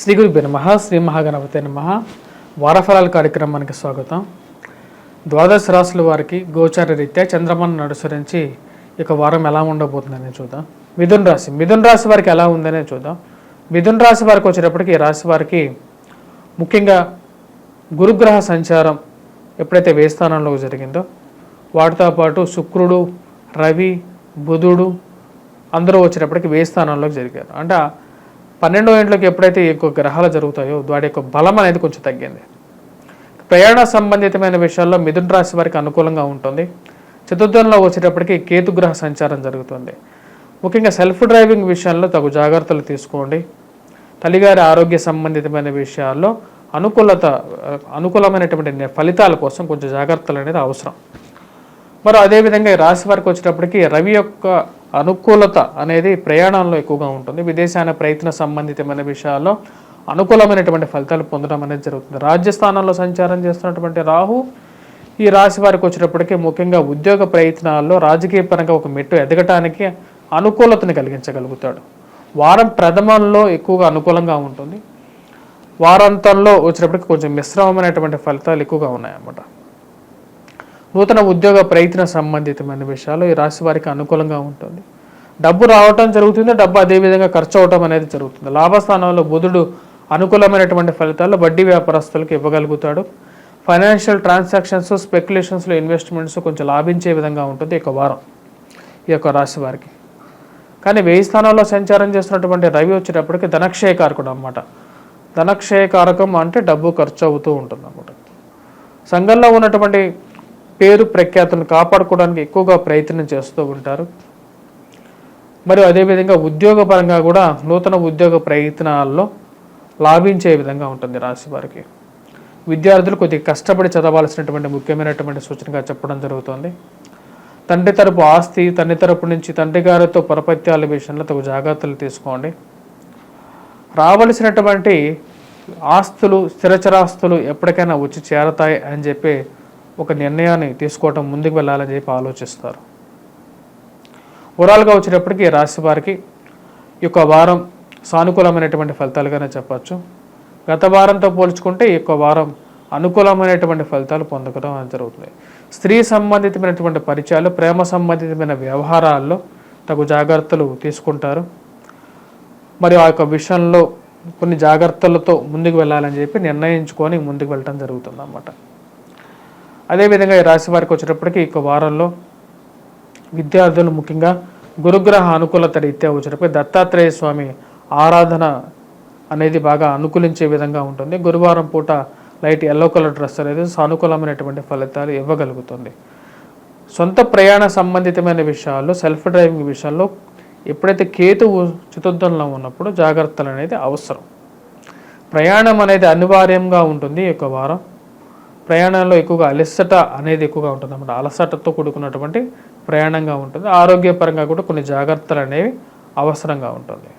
శ్రీ గురుభ్యో నమః. శ్రీ మహాగణపతే నమః. వారఫలాల కార్యక్రమానికి స్వాగతం. ద్వాదశ రాశుల వారికి గోచార రీత్యా చంద్రమాను అనుసరించి ఇక వారం ఎలా ఉండబోతుందనే చూద్దాం. మిథున రాశి వారికి ఎలా ఉందనే చూద్దాం. మిథున రాశి వారికి వచ్చేటప్పటికి ఈ రాశి వారికి ముఖ్యంగా గురుగ్రహ సంచారం ఎప్పుడైతే వేస్థానంలో జరిగిందో వాటితో పాటు శుక్రుడు, రవి, బుధుడు అందరూ వచ్చేటప్పటికి వేస్థానంలోకి జరిగారు. అంటే 12వ ఇంట్లోకి ఎప్పుడైతే ఎక్కువ గ్రహాలు జరుగుతాయో వాటి యొక్క బలం అనేది కొంచెం తగ్గింది. ప్రయాణ సంబంధితమైన విషయాల్లో మిథున రాశి వారికి అనుకూలంగా ఉంటుంది. చతుర్థంలో వచ్చేటప్పటికి కేతుగ్రహ సంచారం జరుగుతుంది. ముఖ్యంగా సెల్ఫ్ డ్రైవింగ్ విషయాల్లో తగు జాగ్రత్తలు తీసుకోండి. తల్లిగారి ఆరోగ్య సంబంధితమైన విషయాల్లో అనుకూలమైనటువంటి ఫలితాల కోసం కొంచెం జాగ్రత్తలు అనేది అవసరం. మరి అదేవిధంగా ఈ రాశి వారికి వచ్చేటప్పటికి రవి యొక్క అనుకూలత అనేది ప్రయాణంలో ఎక్కువగా ఉంటుంది. విదేశాన ప్రయత్న సంబంధితమైన విషయాల్లో అనుకూలమైనటువంటి ఫలితాలు పొందడం అనేది జరుగుతుంది. రాజ్యస్థానంలో సంచారం చేస్తున్నటువంటి రాహు ఈ రాశి వారికి వచ్చేటప్పటికి ముఖ్యంగా ఉద్యోగ ప్రయత్నాల్లో రాజకీయ పరంగా ఒక మెట్టు ఎదగటానికి అనుకూలతని కలిగించగలుగుతాడు. వారం ప్రథమంలో ఎక్కువగా అనుకూలంగా ఉంటుంది. వారాంతంలో వచ్చేటప్పటికి కొంచెం మిశ్రమమైనటువంటి ఫలితాలు ఎక్కువగా ఉన్నాయన్నమాట. నూతన ఉద్యోగ ప్రయత్న సంబంధితమైన విషయాలు ఈ రాశి వారికి అనుకూలంగా ఉంటుంది. డబ్బు రావటం జరుగుతుంది, డబ్బు అదేవిధంగా ఖర్చు అవటం అనేది జరుగుతుంది. లాభస్థానంలో బుధుడు అనుకూలమైనటువంటి ఫలితాలు వడ్డీ వ్యాపారస్తులకు ఇవ్వగలుగుతాడు. ఫైనాన్షియల్ ట్రాన్సాక్షన్స్, స్పెక్యులేషన్స్లో ఇన్వెస్ట్మెంట్స్ కొంచెం లాభించే విధంగా ఉంటుంది ఈ వారం ఈ యొక్క రాశి వారికి. కానీ 1000 స్థానాల్లో సంచారం చేస్తున్నటువంటి రవి వచ్చేటప్పటికి ధనక్షయకారకుడు అన్నమాట. ధనక్షయకారకం అంటే డబ్బు ఖర్చు అవుతూ ఉంటుంది అన్నమాట. సంఘంలో ఉన్నటువంటి పేరు ప్రఖ్యాతులను కాపాడుకోవడానికి ఎక్కువగా ప్రయత్నం చేస్తూ ఉంటారు. మరియు అదేవిధంగా ఉద్యోగపరంగా కూడా నూతన ఉద్యోగ ప్రయత్నాల్లో లాభించే విధంగా ఉంటుంది రాశి వారికి. విద్యార్థులు కొద్దిగా కష్టపడి చదవాల్సినటువంటి ముఖ్యమైనటువంటి సూచనగా చెప్పడం జరుగుతుంది. తండ్రి తరపు ఆస్తి, తండ్రి తరపు నుంచి తండ్రి గారితో పరపత్యాల విషయంలో తగు జాగ్రత్తలు తీసుకోండి. రావలసినటువంటి ఆస్తులు, స్థిరచరాస్తులు ఎప్పటికైనా వచ్చి చేరతాయి అని చెప్పి ఒక నిర్ణయాన్ని తీసుకోవటం, ముందుకు వెళ్ళాలని చెప్పి ఆలోచిస్తారు. ఓవరాల్గా వచ్చేటప్పటికి రాశి వారికి ఈ యొక్క వారం సానుకూలమైనటువంటి ఫలితాలుగానే చెప్పచ్చు. గత వారంతో పోల్చుకుంటే ఈ యొక్క వారం అనుకూలమైనటువంటి ఫలితాలు పొందడం అని జరుగుతుంది. స్త్రీ సంబంధితమైనటువంటి పరిచయాలు, ప్రేమ సంబంధితమైన వ్యవహారాల్లో తగు జాగ్రత్తలు తీసుకుంటారు. మరియు ఆ యొక్క విషయంలో కొన్ని జాగ్రత్తలతో ముందుకు వెళ్ళాలని చెప్పి నిర్ణయించుకొని ముందుకు వెళ్ళటం జరుగుతుంది అన్నమాట. అదేవిధంగా ఈ రాశి వారికి వచ్చేటప్పటికి ఈ వారంలో విద్యార్థులు ముఖ్యంగా గురుగ్రహ అనుకూలత రీత్యా వచ్చేటప్పటికి దత్తాత్రేయ స్వామి ఆరాధన అనేది బాగా అనుకూలించే విధంగా ఉంటుంది. గురువారం పూట లైట్ ఎల్లో కలర్ డ్రెస్ అనేది సానుకూలమైనటువంటి ఫలితాలు ఇవ్వగలుగుతుంది. సొంత ప్రయాణ సంబంధితమైన విషయాల్లో, సెల్ఫ్ డ్రైవింగ్ విషయాల్లో ఎప్పుడైతే కేతువు చతుర్థంలో ఉన్నప్పుడు జాగ్రత్తలు అనేది అవసరం. ప్రయాణం అనేది అనివార్యంగా ఉంటుంది ఈ యొక్క వారం. ప్రయాణంలో ఎక్కువగా అలసట అనేది ఎక్కువగా ఉంటుంది అన్నమాట. అలసటతో కూడుకున్నటువంటి ప్రయాణంగా ఉంటుంది. ఆరోగ్యపరంగా కూడా కొన్ని జాగ్రత్తలు అనేవి అవసరంగా ఉంటుంది.